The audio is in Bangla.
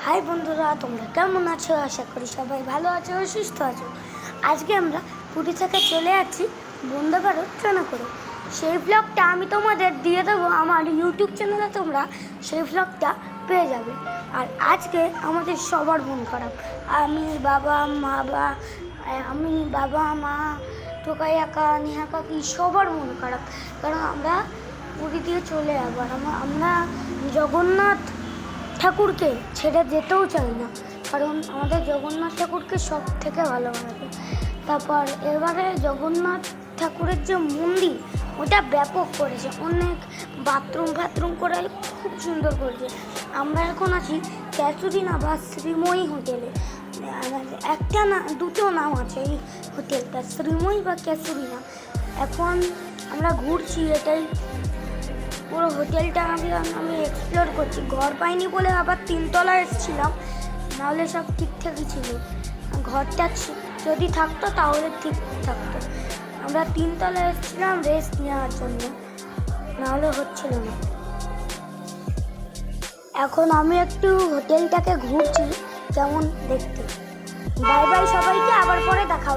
হাই বন্ধুরা, তোমরা কেমন আছো? আশা করি সবাই ভালো আছো ও সুস্থ আছো। আজকে আমরা পুরী থেকে চলে যাচ্ছি বন্দে ভারত ট্রেনে করে। সেই ব্লগটা আমি তোমাদের দিয়ে দেবো আমার ইউটিউব চ্যানেলে, তোমরা সেই ব্লগটা পেয়ে যাবে। আর আজকে আমাদের সবার মন খারাপ। আমি বাবা মা টোকাই একা নেহা কাকি সবার মন খারাপ, কারণ আমরা পুরী দিয়ে চলে যাবো। আর আমরা জগন্নাথ ঠাকুরকে ছেড়ে যেতেও চাই না, কারণ আমাদের জগন্নাথ ঠাকুরকে সব থেকে ভালো লাগে। তারপর এবারে জগন্নাথ ঠাকুরের যে মন্দির, ওটা ব্যাপক করেছে, অনেক বাথরুম করে খুব সুন্দর করেছে। আমরা এখন আছি ক্যাসুরিনা বা শ্রীময়ী হোটেলে। একটা না দুটো নাম আছে এই হোটেলটা, শ্রীময়ী বা ক্যাসুরিনা। এখন আমরা ঘুরছি, এটাই পুরো হোটেলটা আমি এক্সপ্লোর করছি। ঘর পাইনি বলে আবার 3তলায় এসেছিলাম, নাহলে সব ঠিকঠাকই ছিল। ঘরটা যদি থাকতো তাহলে ঠিক থাকতো। আমরা 3তলায় এসেছিলাম রেস্ট নেওয়ার জন্য, নাহলে হচ্ছিল না। এখন আমি একটু হোটেলটাকে ঘুরছি কেমন দেখতে। বাই বাই সবাইকে, আবার পরে দেখা হচ্ছে।